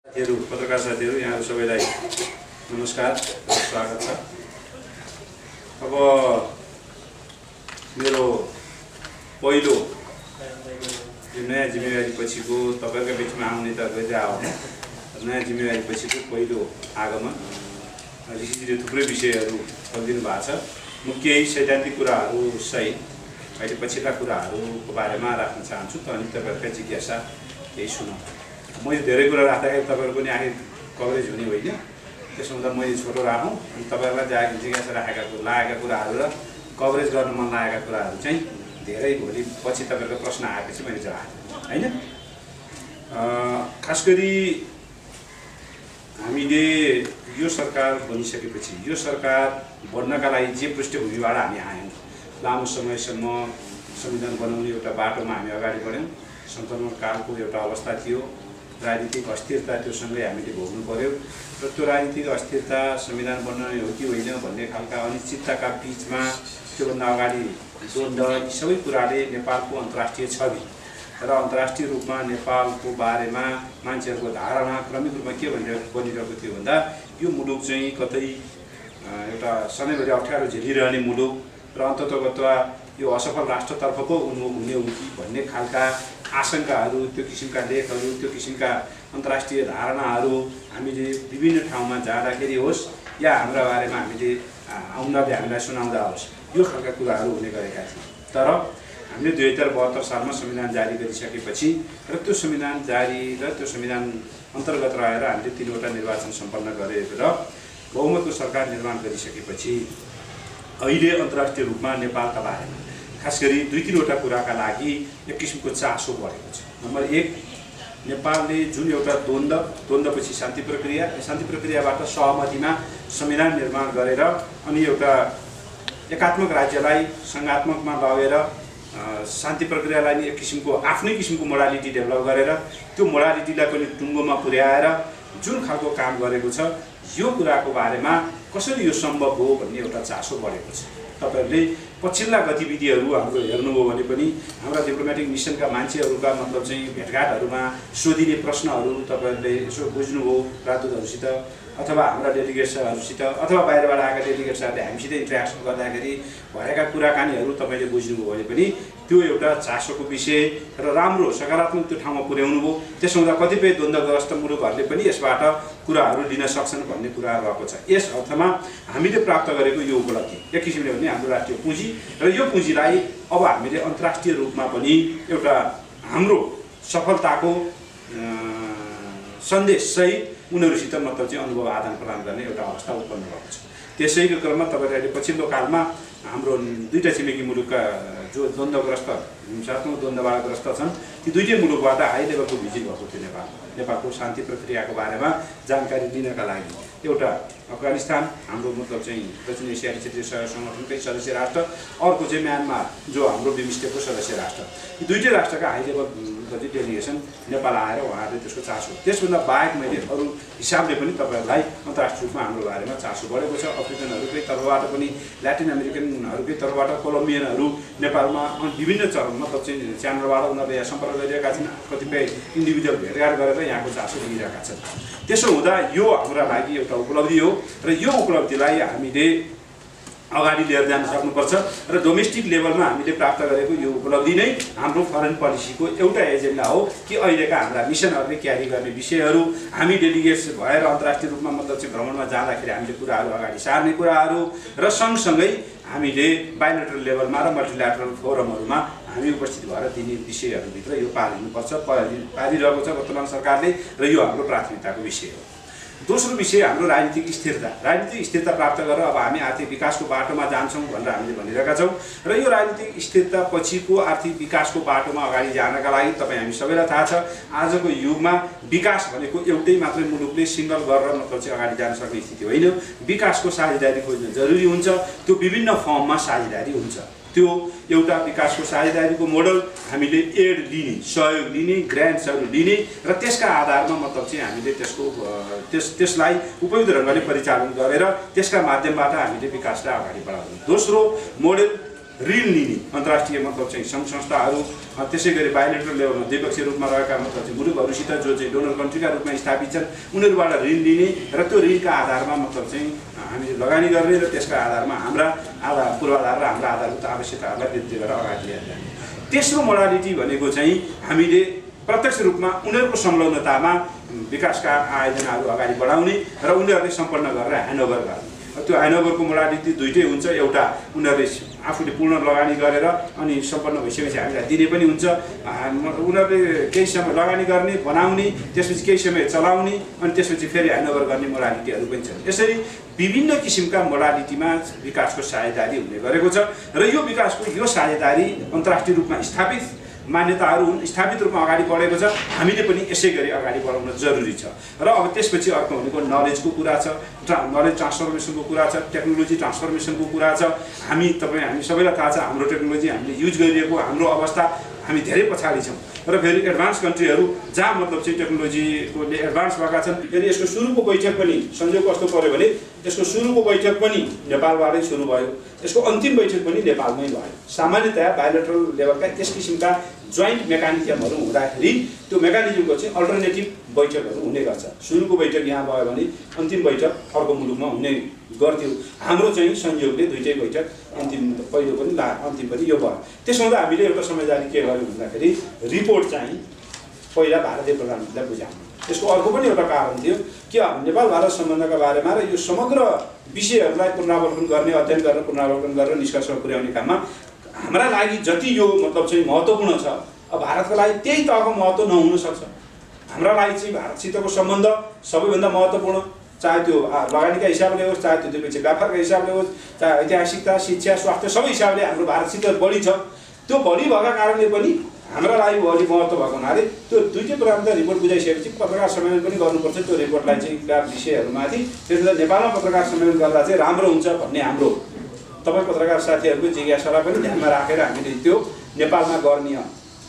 साथीहरू पत्रकार साथीहरू यहाँहरू सबैलाई नमस्कार र स्वागत छ। अब मेरो पहिलो यो नयाँ जिम्मेवारी पछिको तपाईहरुको बीचमा आउने त गइरा हो। नयाँ जिम्मेवारी पछिको पहिलो आगमन ऋषिजीले थुप्रै विषयहरू थपिदिनु भएको छ। म केही सैद्धान्तिक कुराहरू सहित अहिले पछिल्ला कुराहरूको बारेमा राख्न चाहन्छु त अनि तपाईहरुका जिज्ञासा केही सुनौँ। मैले धेरै कुरा राख्दाखेरि तपाईहरुको नि आखिर कभरेज हुने होइन, त्यसो हुँदा मैले छोटो राखौँ अनि तपाईहरुलाई जिज्ञासा लागेका कुराहरू र कभरेज गर्न मन लागेका कुराहरू चाहिँ धेरै भोलि पछि तपाईहरुको प्रश्न आएपछि मैले जवाफ हैन। खास गरी हामीले यो सरकार बनिसकेपछि यो सरकार बन्नका लागि जे पृष्ठभूमिबाट हामी आयौँ, लामो समयसम्म संविधान बनाउने एउटा बाटोमा हामी अगाडि बढ्यौँ। सङ्क्रमणकालको एउटा अवस्था थियो, राजनीतिक अस्थिरता त्योसँगै हामीले भोग्नु पर्यो र त्यो राजनीतिक अस्थिरता संविधान बन्ने हो कि होइन भन्ने खालका अनिश्चितताका बिचमा त्योभन्दा अगाडि द्वन्द्व यी सबै कुराले नेपालको अन्तर्राष्ट्रिय छवि र अन्तर्राष्ट्रिय रूपमा नेपालको बारेमा मान्छेहरूको धारणा क्रमिक रूपमा के बनिरहेको थियो भन्दा यो मुलुक चाहिँ कतै एउटा सधैँभरि अप्ठ्यारो झेलिरहने मुलुक र अन्ततोगत्वा यो असफल राष्ट्रतर्फ पो उन्मुख हुने हो कि भन्ने खालका आशंकाहरू, त्यो किसिमका लेखहरू, त्यो किसिमका अन्तर्राष्ट्रिय धारणाहरू हामीले विभिन्न ठाउँमा जाँदाखेरि होस् या हाम्रा बारेमा हामीले आउनेले हामीलाई सुनाउँदा होस्, यो खालका कुराहरू हुने गरेका थिए। तर हामीले 2072 सालमा संविधान जारी गरिसकेपछि र त्यो संविधान जारी र त्यो संविधान अन्तर्गत रहेर हामीले 3वटा निर्वाचन सम्पन्न गरेर र बहुमतको सरकार निर्माण गरिसकेपछि अहिले अन्तर्राष्ट्रिय रूपमा नेपालका बारेमा खास गरी 2-3वटा कुराका लागि एक किसिमको चासो बढेको छ। नम्बर 1, नेपालले जुन एउटा द्वन्द्वपछि शान्ति प्रक्रियाबाट सहमतिमा संविधान निर्माण गरेर अनि एउटा एकात्मक राज्यलाई सङ्घात्मकमा लगेर शान्ति प्रक्रियालाई नि एक किसिमको आफ्नै किसिमको मोडालिटी डेभलप गरेर त्यो मोडालिटीलाई पनि टुङ्गोमा पुर्याएर जुन खालको काम गरेको छ, यो कुराको बारेमा कसरी यो सम्भव हो भन्ने एउटा चासो बढेको छ। तपाईहरुले पछिल्ला गतिविधिहरू हाम्रो हेर्नुभयो भने पनि हाम्रा डिप्लोमेटिक मिसनका मान्छेहरूका मतलब चाहिँ भेटघाटहरूमा सोधिने प्रश्नहरू तपाईहरुले यसो बुझ्नुभयो राजदूतहरूसित अथवा हाम्रा डेलिगेट्सहरूसित अथवा बाहिरबाट आएका डेलिगेट्सहरूले हामीसित इन्ट्रेक्सन गर्दाखेरि भएका कुराकानीहरू तपाईले बुझ्नुभयो भने पनि त्यो एउटा चासोको विषय र राम्रो सकारात्मक त्यो ठाउँमा पुर्याउनु भयो। त्यसो हुँदा कतिपय द्वन्द्वग्रस्त मुलुकहरूले पनि यसबाट कुराहरू लिन सक्छन् भन्ने कुरा रहेको छ। यस अर्थमा हामीले प्राप्त गरेको यो उपलब्धि एक किसिमले भने हाम्रो राष्ट्रिय पुँजी र यो पुँजीलाई अब हामीले अन्तर्राष्ट्रिय रूपमा पनि एउटा हाम्रो सफलताको सन्देशसहित उनीहरूसित मतलब चाहिँ अनुभव आदान प्रदान गर्ने एउटा अवस्था उत्पन्न भएको छ। त्यसैको क्रममा तपाईहरुले पछिल्लो कालमा हाम्रो 2टा छिमेकी मुलुकका जो द्वन्द्वग्रस्त हिंसात्मक द्वन्द्वबाट ग्रस्त छन्, ती 2टै मुलुकबाट हाई लेभलको भिजिट भएको थियो नेपालको शान्ति प्रक्रियाको बारेमा जानकारी लिनका लागि। एउटा अफगानिस्तान हाम्रो मतलब चाहिँ दक्षिण एसियाली क्षेत्रीय सहयोग सङ्गठनकै सदस्य राष्ट्र, अर्को चाहिँ म्यानमार जो हाम्रो बिमस्टेकको सदस्य राष्ट्र। यी 2टै राष्ट्रका हाई लेभल डेलिगेसन नेपाल आएर उहाँहरूले त्यसको चासो, त्यसभन्दा बाहेक मैले अरू हिसाबले पनि तपाईहरुलाई अन्तर्राष्ट्रिय रूपमा हाम्रो बारेमा चासो बढेको छ। अफ्रिकनहरूकै तर्फबाट पनि, ल्याटिन अमेरिकनहरूकै तर्फबाट, कोलम्बियनहरू नेपालमा विभिन्न मतलब चाहिँ च्यानलबाट उनीहरूले यहाँ सम्पर्क गरिरहेका छन्, कतिपय इन्डिभिजुअल भेटघाट गरेर यहाँको चासो लिइरहेका छन्। त्यसो हुँदा यो हाम्रा लागि एउटा उपलब्धि हो र यो उपलब्धिलाई हामीले अगाडि लिएर जान सक्नुपर्छ र डोमेस्टिक लेभलमा हामीले प्राप्त गरेको यो उपलब्धि नै हाम्रो फरेन पोलिसीको एउटा एजेन्डा हो कि अहिलेका हाम्रा मिसनहरूले क्यारी गर्ने विषयहरू, हामी डेलिगेट्स भएर अन्तर्राष्ट्रिय रूपमा मतलब चाहिँ भ्रमणमा जाँदाखेरि हामीले कुराहरू अगाडि सार्ने कुराहरू र सँगसँगै हामीले बाइलेटरल लेभलमा र मल्टिल्याटरल फोरमहरूमा हामी उपस्थित भएर दिने विषयहरूभित्र यो पालिनुपर्छ, पालिरहेको छ वर्तमान सरकारले र यो हाम्रो प्राथमिकताको विषय हो। दोस्रो विषय हाम्रो राजनीतिक स्थिरता प्राप्त गरेर अब हामी आर्थिक विकासको बाटोमा जान्छौँ भनेर हामीले भनिरहेका छौँ र यो राजनीतिक स्थिरता पछिको आर्थिक विकासको बाटोमा अगाडि जानका लागि तपाईँ हामी सबैलाई थाहा छ आजको युगमा विकास भनेको एउटै मात्रै मुलुकले सिङ्गल गरेर मतलब चाहिँ अगाडि जान सक्ने स्थिति होइन। विकासको साझेदारी खोज्न जरुरी हुन्छ, त्यो विभिन्न फर्ममा साझेदारी हुन्छ। त्यो एउटा विकासको साझेदारीको मोडल हामीले एड लिने, सहयोग लिने, ग्रान्ट्सहरू लिने र त्यसका आधारमा मतलब चाहिँ हामीले त्यसलाई उपयुक्त ढङ्गले परिचालन गरेर त्यसका माध्यमबाट हामीले विकासलाई अगाडि बढाउने। दोस्रो मोडल ऋण लिने अन्तर्राष्ट्रिय मतलब चाहिँ सङ्घ संस्थाहरू त्यसै गरी बायोलेटरल लेभलमा द्विपक्षीय रूपमा रहेका मतलब चाहिँ मुलुकहरूसित जो चाहिँ डोनर कन्ट्रीका रूपमा स्थापित छन् उनीहरूबाट ऋण लिने र त्यो ऋणका आधारमा मतलब चाहिँ हामीले लगानी गर्ने र त्यसका आधारमा हाम्रा पूर्वाधार र हाम्रा आधारभूत आवश्यकताहरूलाई वृद्धि गरेर अगाडि लिएर जाने। तेस्रो मोडालिटी भनेको चाहिँ हामीले प्रत्यक्ष रूपमा उनीहरूको संलग्नतामा विकासका आयोजनाहरू अगाडि बढाउने र उनीहरूले सम्पन्न गरेर ह्यान्डओभर गर्ने। त्यो ह्यान्डओभरको मोडालिटी दुईटै हुन्छ। एउटा उनीहरूले आफूले पूर्ण लगानी गरेर अनि सम्पन्न भइसकेपछि हामीलाई दिने पनि हुन्छ। उनीहरूले केही समय लगानी गर्ने बनाउने त्यसपछि केही समय चलाउने अनि त्यसपछि फेरि ह्यान्डओभर गर्ने मोडालिटीहरू पनि छन्। यसरी विभिन्न किसिमका मोडालिटीमा विकासको साझेदारी हुने गरेको छ र यो विकासको यो साझेदारी अन्तर्राष्ट्रिय रूपमा स्थापित मान्यताहरू हुन्, स्थापित रूपमा अगाडि बढेको छ। हामीले पनि यसै गरी अगाडि बढाउन जरुरी छ। र अब त्यसपछि अर्को भनेको नलेजको कुरा छ, नलेज ट्रान्सफर्मेसनको कुरा छ, टेक्नोलोजी ट्रान्सफर्मेसनको कुरा छ। हामी सबैलाई थाहा छ हाम्रो टेक्नोलोजी हामीले युज गरिएको हाम्रो अवस्था हामी धेरै पछाडि छौँ र फेरि एडभान्स कन्ट्रीहरू जहाँ मतलब चाहिँ टेक्नोलोजीको एडभान्स भएका छन्। फेरि यसको सुरुको बैठक पनि संयोग कस्तो पर्यो भने यसको सुरुको बैठक पनि नेपालबाटै सुरु भयो, यसको अन्तिम बैठक पनि नेपालमै भयो। सामान्यतया बायोलेटरल लेभलका त्यस किसिमका जोइन्ट मेकानिजमहरू हुँदाखेरि त्यो मेकानिजमको चाहिँ अल्टरनेटिभ बैठकहरू हुने गर्छ। सुरुको बैठक यहाँ भयो भने अन्तिम बैठक अर्को मुलुकमा हुने गर्थ्यो। हाम्रो चाहिँ संयोगले दुईटै बैठक अन्तिम पहिलो पनि अन्तिम पनि यो भयो। त्यसो हुँदा हामीले एउटा समझदारी के गर्यौँ भन्दाखेरि रिपोर्ट चाहिँ पहिला भारतीय प्रधानमन्त्रीलाई बुझाउनु। यसको अर्को पनि एउटा कारण थियो कि नेपाल भारत सम्बन्धका बारेमा र यो समग्र विषयहरूलाई पुनरावलोकन गर्ने, अध्ययन गरेर पुनरावलोकन गरेर निष्कर्षमा पुर्याउने काममा हाम्रा लागि जति यो मतलब चाहिँ महत्त्वपूर्ण छ अब भारतका लागि त्यही तहको महत्त्व नहुन सक्छ। हाम्रा लागि चाहिँ भारतसितको सम्बन्ध सबैभन्दा महत्त्वपूर्ण, चाहे त्यो लगानीका हिसाबले होस्, चाहे त्यो द्विपक्षीय व्यापारका हिसाबले होस्, चाहे ऐतिहासिकता, शिक्षा, स्वास्थ्य सबै हिसाबले हाम्रो भारतसित बढी छ। त्यो बढी भएका कारणले पनि हाम्रा लागि बढी महत्त्व भएको हुनाले त्यो दुईटै प्रकारका रिपोर्ट बुझाइसकेपछि पत्रकार सम्मेलन पनि गर्नुपर्छ त्यो रिपोर्टलाई चाहिँ विषयहरूमाथि। त्यसले नेपालमा पत्रकार सम्मेलन गर्दा चाहिँ राम्रो हुन्छ भन्ने हाम्रो तपाईँ पत्रकार साथीहरूको जिज्ञासालाई पनि ध्यानमा राखेर हामीले त्यो नेपालमा गर्ने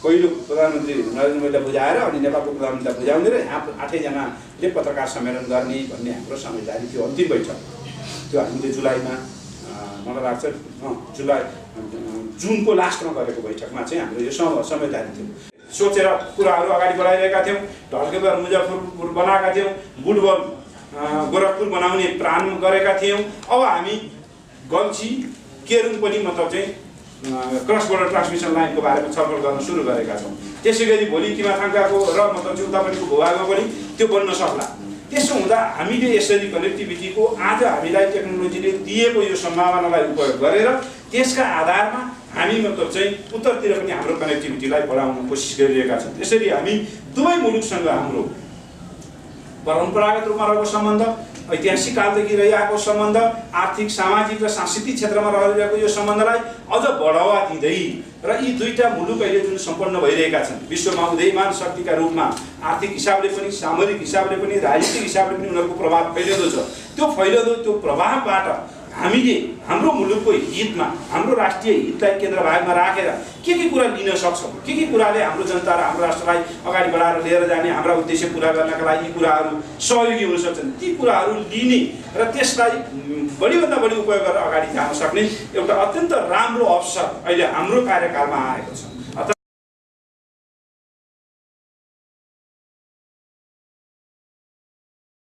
पहिलो प्रधानमन्त्री नरेन्द्र मोदीलाई बुझाएर अनि नेपालको प्रधानमन्त्रीलाई बुझाउने र यहाँ 8 जनाले पत्रकार सम्मेलन गर्ने भन्ने हाम्रो समझदारी थियो। अन्तिम बैठक त्यो हामीले जुलाईमा मलाई लाग्छ जुनको लास्टमा गरेको बैठकमा चाहिँ हाम्रो यो समझदारी थियो। सोचेर कुराहरू अगाडि बढाइरहेका थियौँ। ढल्केबर मुजफ्फरपुर बनाएका थियौँ, बुटवल गोरखपुर बनाउने प्लान गरेका थियौँ। अब हामी गल्छी केरुङ पनि मतलब चाहिँ क्रस बोर्डर ट्रान्समिसन लाइनको बारेमा छलफल गर्न सुरु गरेका छौँ। त्यसै गरी भोलि किमाथाङकाको र मतलब चाहिँ उतापट्टिको भूभागमा पनि त्यो बन्न सक्ला। त्यसो हुँदा हामीले यसरी कनेक्टिभिटीको आज हामीलाई टेक्नोलोजीले दिएको यो सम्भावनालाई उपयोग गरेर त्यसका आधारमा हामी मतलब चाहिँ उत्तरतिर पनि हाम्रो कनेक्टिभिटीलाई बढाउन कोसिस गरिरहेका छौँ। त्यसरी हामी दुवै मुलुकसँग हाम्रो परम्परागत रूपमा रहेको सम्बन्ध, ऐतिहासिक कालदेखि रहिआएको सम्बन्ध, आर्थिक, सामाजिक र सांस्कृतिक क्षेत्रमा रहिरहेको यो सम्बन्धलाई अझ बढावा दिँदै र यी दुईटा मुलुक अहिले जुन सम्पन्न भइरहेका छन् विश्वमा उदयमान शक्तिका रूपमा आर्थिक हिसाबले पनि, सामरिक हिसाबले पनि, राजनीतिक हिसाबले पनि उनीहरूको प्रभाव फैलिँदो छ। त्यो फैलिँदो त्यो प्रभावबाट हामीले हाम्रो मुलुकको हितमा, हाम्रो राष्ट्रिय हितलाई केन्द्रभागमा राखेर के कुरा लिन सक्छौँ, के कुराले हाम्रो जनता र हाम्रो राष्ट्रलाई अगाडि बढाएर लिएर जाने, हाम्रा उद्देश्य पुरा गर्नका लागि यी कुराहरू सहयोगी हुन सक्छन्, ती कुराहरू लिने र त्यसलाई बढीभन्दा बढी उपयोग गरेर अगाडि जान सक्ने एउटा अत्यन्त राम्रो अवसर अहिले हाम्रो कार्यकालमा आएको छ।